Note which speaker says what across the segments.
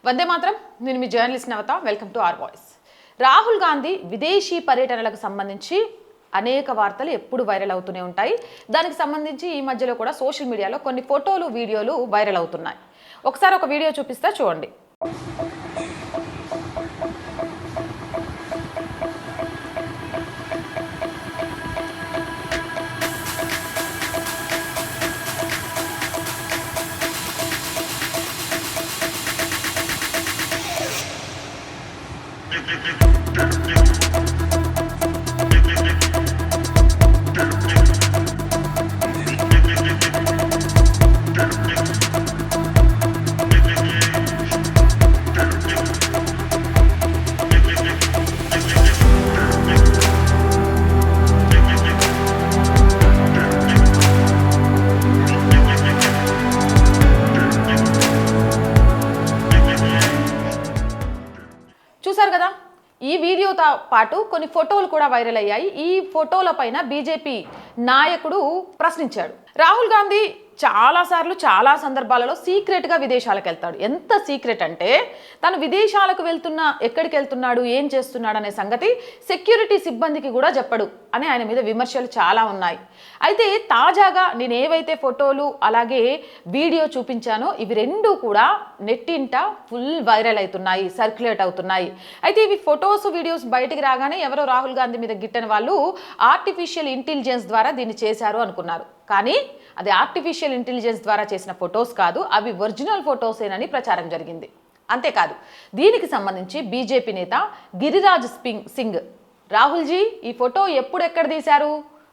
Speaker 1: వందే మాత్రం. నేను మీ journalist Navata. Welcome to our voice. Rahul Gandhi విదేశీ పర్యటనలకు సంబంధించి అనేక వార్తలు ఎప్పుడు వైరల్ అవుతూనే ఉంటాయి. దానికి సంబంధించి ఈ మధ్యలో కూడా సోషల్ మీడియాలో కొన్ని ఫోటోలు, వీడియోలు వైరల్ అవుతున్నాయి. ఒకసారి ఒక వీడియో చూపిస్తా చూడండి. చూసారు కదా, ఈ వీడియోతో పాటు కొన్ని ఫోటోలు కూడా వైరల్ అయ్యాయి. ఈ ఫోటోల పైన బీజేపీ నాయకుడు ప్రశ్నించాడు. రాహుల్ గాంధీ చాలాసార్లు చాలా సందర్భాలలో సీక్రెట్గా విదేశాలకు వెళ్తాడు. ఎంత సీక్రెట్ అంటే తను విదేశాలకు ఎక్కడికి వెళ్తున్నాడు, ఏం చేస్తున్నాడు అనే సంగతి సెక్యూరిటీ సిబ్బందికి కూడా చెప్పడు అని ఆయన మీద విమర్శలు చాలా ఉన్నాయి. అయితే తాజాగా నేను ఏవైతే ఫోటోలు అలాగే వీడియో చూపించానో ఇవి రెండూ కూడా నెట్టింట ఫుల్ వైరల్ అవుతున్నాయి, సర్క్యులేట్ అవుతున్నాయి. అయితే ఇవి ఫొటోస్, వీడియోస్ బయటికి రాగానే ఎవరో రాహుల్ గాంధీ మీద గిట్టని వాళ్ళు ఆర్టిఫిషియల్ ఇంటెలిజెన్స్ ద్వారా దీన్ని చేశారు అనుకున్నారు. కానీ అది ఆర్టిఫిషియల్ ఇంటెలిజెన్స్ ద్వారా చేసిన ఫొటోస్ కాదు, అవి ఒరిజినల్ ఫొటోసేనని ప్రచారం జరిగింది. అంతేకాదు, దీనికి సంబంధించి బీజేపీ నేత గిరిరాజ్ సింగ్, రాహుల్జీ ఈ ఫోటో ఎక్కడ తీశారు,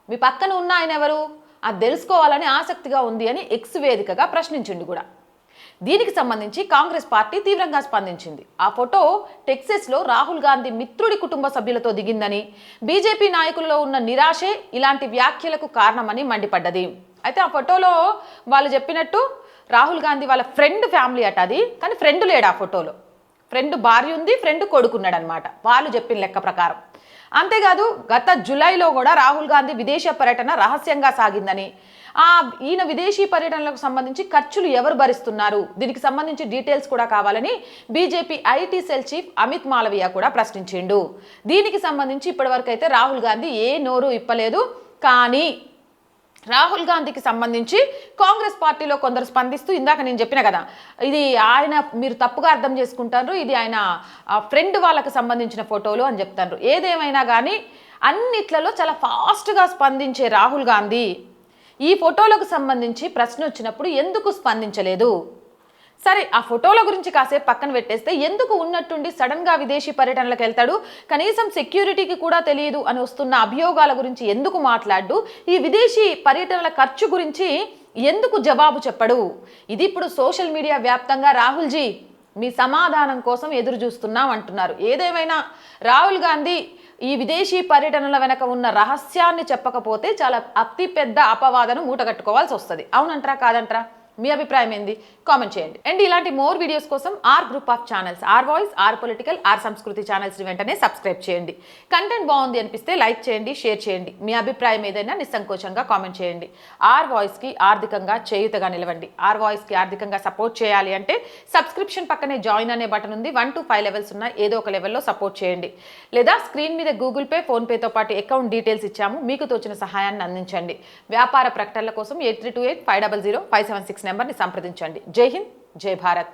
Speaker 1: మీ పక్కన ఉన్న ఆయన ఎవరు, అది తెలుసుకోవాలని ఆసక్తిగా ఉంది అని ఎక్స్ వేదికగా ప్రశ్నించిండు కూడా. దీనికి సంబంధించి కాంగ్రెస్ పార్టీ తీవ్రంగా స్పందించింది. ఆ ఫోటో టెక్సస్లో రాహుల్ గాంధీ మిత్రుడి కుటుంబ సభ్యులతో దిగిందని, బీజేపీ నాయకులలో ఉన్న నిరాశే ఇలాంటి వ్యాఖ్యలకు కారణమని మండిపడ్డది. అయితే ఆ ఫోటోలో వాళ్ళు చెప్పినట్టు రాహుల్ గాంధీ వాళ్ళ ఫ్రెండ్ ఫ్యామిలీ అట అది, కానీ ఫ్రెండ్ లేడు ఆ ఫోటోలో. ఫ్రెండ్ భార్య ఉంది, ఫ్రెండ్ కొడుకున్నాడు అనమాట వాళ్ళు చెప్పిన లెక్క ప్రకారం. అంతేకాదు, గత జూలైలో కూడా రాహుల్ గాంధీ విదేశ పర్యటన రహస్యంగా సాగిందని, ఈయన విదేశీ పర్యటనలకు సంబంధించి ఖర్చులు ఎవరు భరిస్తున్నారు, దీనికి సంబంధించి డీటెయిల్స్ కూడా కావాలని BJP IT cell chief Amit Malviya కూడా ప్రశ్నించిండు. దీనికి సంబంధించి ఇప్పటివరకు అయితే రాహుల్ గాంధీ ఏ నోరు ఇప్పలేదు. కానీ రాహుల్ గాంధీకి సంబంధించి కాంగ్రెస్ పార్టీలో కొందరు స్పందిస్తూ, ఇందాక నేను చెప్పిన కదా, ఇది ఆయన మీరు తప్పుగా అర్థం చేసుకుంటారు, ఇది ఆయన ఫ్రెండ్ వాళ్ళకి సంబంధించిన ఫోటోలు అని చెప్తారు. ఏదేమైనా కానీ అన్నిట్లలో చాలా ఫాస్ట్గా స్పందించే రాహుల్ గాంధీ ఈ ఫోటోలకు సంబంధించి ప్రశ్న వచ్చినప్పుడు ఎందుకు స్పందించలేదు? సరే, ఆ ఫోటోల గురించి కాసేపు పక్కన పెట్టేస్తే ఎందుకు ఉన్నట్టుండి సడన్గా విదేశీ పర్యటనలకు వెళ్తాడు, కనీసం సెక్యూరిటీకి కూడా తెలియదు అని వస్తున్న అభియోగాల గురించి ఎందుకు మాట్లాడు, ఈ విదేశీ పర్యటనల ఖర్చు గురించి ఎందుకు జవాబు చెప్పడు? ఇది ఇప్పుడు సోషల్ మీడియా వ్యాప్తంగా రాహుల్జీ మీ సమాధానం కోసం ఎదురు చూస్తున్నాం అంటున్నారు. ఏదేమైనా రాహుల్ గాంధీ ఈ విదేశీ పర్యటనల వెనక ఉన్న రహస్యాన్ని చెప్పకపోతే చాలా అతిపెద్ద అపవాదను మూటగట్టుకోవాల్సి వస్తుంది. అవునంటారా కాదంటారా? మీ అభిప్రాయం ఏంది? కామెంట్ చేయండి. అండ్ ఇలాంటి మోర్ వీడియోస్ కోసం our group of channels, our voice, our political, our సంస్కృతి ఛానల్స్ని వెంటనే సబ్స్క్రైబ్ చేయండి. కంటెంట్ బాగుంది అనిపిస్తే లైక్ చేయండి, షేర్ చేయండి. మీ అభిప్రాయం ఏదైనా నిస్సంకోచంగా కామెంట్ చేయండి. ఆర్ వాయిస్కి ఆర్థికంగా చేయుతగా నిలవండి. ఆర్ వాయిస్కి ఆర్థికంగా సపోర్ట్ చేయాలి అంటే సబ్స్క్రిప్షన్ పక్కనే జాయిన్ అనే బటన్ ఉంది. 1 to 5 లెవెల్స్ ఉన్నాయి. ఏదో ఒక లెవెల్లో సపోర్ట్ చేయండి. లేదా స్క్రీన్ మీద గూగుల్ పే, ఫోన్పేతో పాటు అకౌంట్ డీటెయిల్స్ ఇచ్చాము, మీకు తోచిన సహాయాన్ని అందించండి. వ్యాపార ప్రకటనల కోసం 8328 500 576 నెంబర్ని సంప్రదించండి. జై హింద్, జై భారత్.